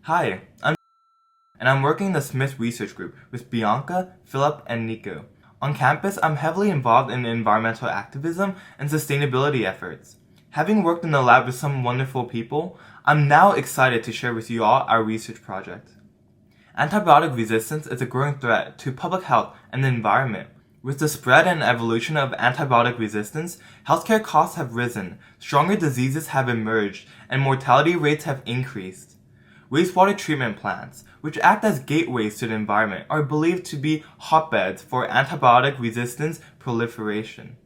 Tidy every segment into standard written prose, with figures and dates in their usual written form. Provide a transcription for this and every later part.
Hi, I'm working in the Smith Research Group with Bianca, Philip, and Nico. On campus, I'm heavily involved in environmental activism and sustainability efforts. Having worked in the lab with some wonderful people, I'm now excited to share with you all our research project. Antibiotic resistance is a growing threat to public health and the environment. With the spread and evolution of antibiotic resistance, healthcare costs have risen, stronger diseases have emerged, and mortality rates have increased. Wastewater treatment plants, which act as gateways to the environment, are believed to be hotbeds for antibiotic resistance proliferation.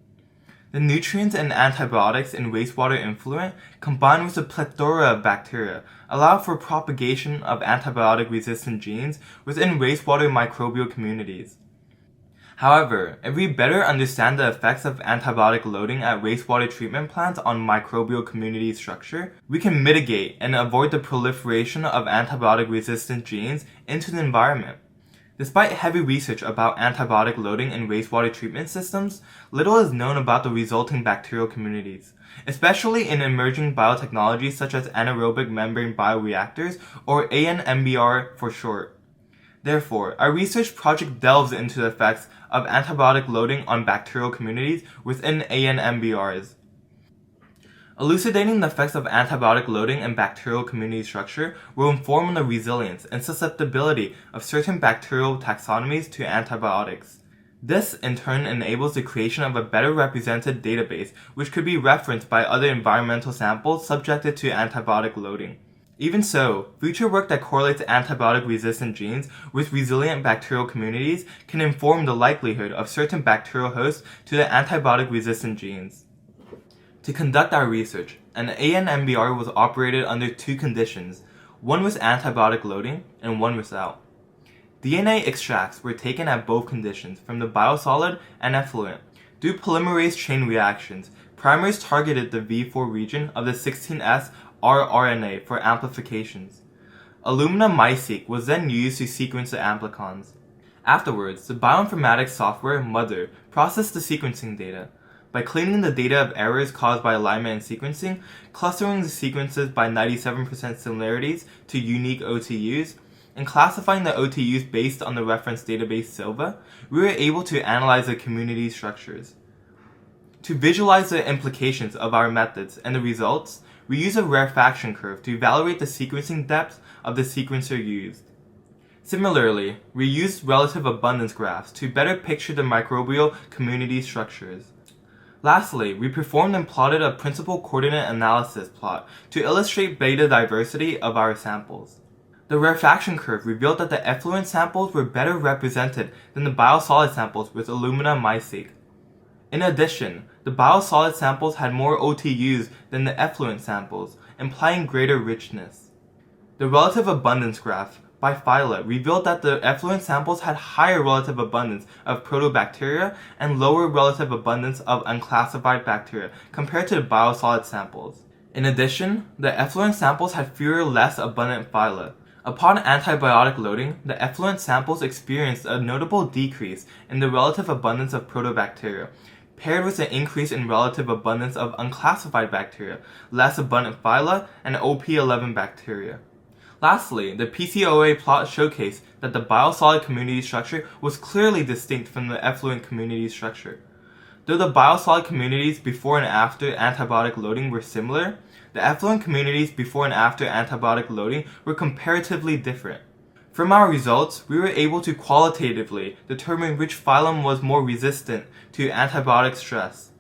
The nutrients and antibiotics in wastewater effluent, combined with a plethora of bacteria, allow for propagation of antibiotic-resistant genes within wastewater microbial communities. However, if we better understand the effects of antibiotic loading at wastewater treatment plants on microbial community structure, we can mitigate and avoid the proliferation of antibiotic-resistant genes into the environment. Despite heavy research about antibiotic loading in wastewater treatment systems, little is known about the resulting bacterial communities, especially in emerging biotechnologies such as anaerobic membrane bioreactors, or ANMBR for short. Therefore, our research project delves into the effects of antibiotic loading on bacterial communities within ANMBRs. Elucidating the effects of antibiotic loading in bacterial community structure will inform the resilience and susceptibility of certain bacterial taxonomies to antibiotics. This, in turn, enables the creation of a better represented database which could be referenced by other environmental samples subjected to antibiotic loading. Even so, future work that correlates antibiotic-resistant genes with resilient bacterial communities can inform the likelihood of certain bacterial hosts to the antibiotic-resistant genes. To conduct our research, an ANMBR was operated under two conditions, one with antibiotic loading and one without. DNA extracts were taken at both conditions from the biosolid and effluent. Through polymerase chain reactions, primers targeted the V4 region of the 16S rRNA for amplifications. Illumina MiSeq was then used to sequence the amplicons. Afterwards, the bioinformatics software Mother processed the sequencing data. By cleaning the data of errors caused by alignment and sequencing, clustering the sequences by 97% similarities to unique OTUs, and classifying the OTUs based on the reference database SILVA, we were able to analyze the community structures. To visualize the implications of our methods and the results, we use a rarefaction curve to evaluate the sequencing depth of the sequencer used. Similarly, we used relative abundance graphs to better picture the microbial community structures. Lastly, we performed and plotted a principal coordinate analysis plot to illustrate beta diversity of our samples. The rarefaction curve revealed that the effluent samples were better represented than the biosolid samples with Illumina MiSeq. In addition, the biosolid samples had more OTUs than the effluent samples, implying greater richness. The relative abundance graph by phyla revealed that the effluent samples had higher relative abundance of protobacteria and lower relative abundance of unclassified bacteria compared to the biosolid samples. In addition, the effluent samples had fewer less abundant phyla. Upon antibiotic loading, the effluent samples experienced a notable decrease in the relative abundance of protobacteria, paired with an increase in relative abundance of unclassified bacteria, less abundant phyla, and OP11 bacteria. Lastly, the PCOA plot showcased that the biosolid community structure was clearly distinct from the effluent community structure. Though the biosolid communities before and after antibiotic loading were similar, the effluent communities before and after antibiotic loading were comparatively different. From our results, we were able to qualitatively determine which phylum was more resistant to antibiotic stress.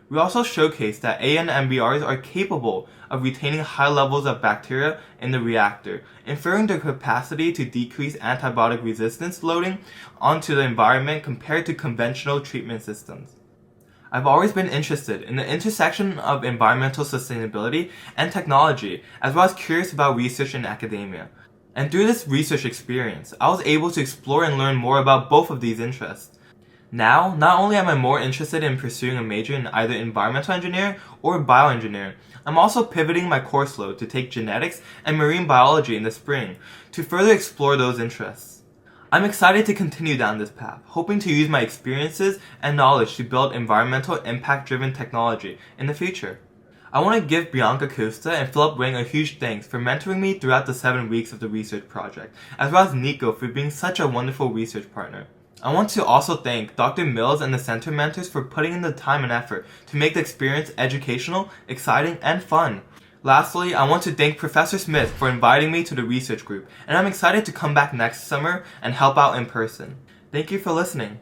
We also showcased that ANMBRs are capable of retaining high levels of bacteria in the reactor, inferring their capacity to decrease antibiotic resistance loading onto the environment compared to conventional treatment systems. I've always been interested in the intersection of environmental sustainability and technology, as well as curious about research in academia. And through this research experience, I was able to explore and learn more about both of these interests. Now, not only am I more interested in pursuing a major in either environmental engineering or bioengineering, I'm also pivoting my course load to take genetics and marine biology in the spring to further explore those interests. I'm excited to continue down this path, hoping to use my experiences and knowledge to build environmental impact-driven technology in the future. I want to give Bianca Costa and Philip Wing a huge thanks for mentoring me throughout the 7 weeks of the research project, as well as Nico for being such a wonderful research partner. I want to also thank Dr. Mills and the Center mentors for putting in the time and effort to make the experience educational, exciting, and fun. Lastly, I want to thank Professor Smith for inviting me to the research group, and I'm excited to come back next summer and help out in person. Thank you for listening.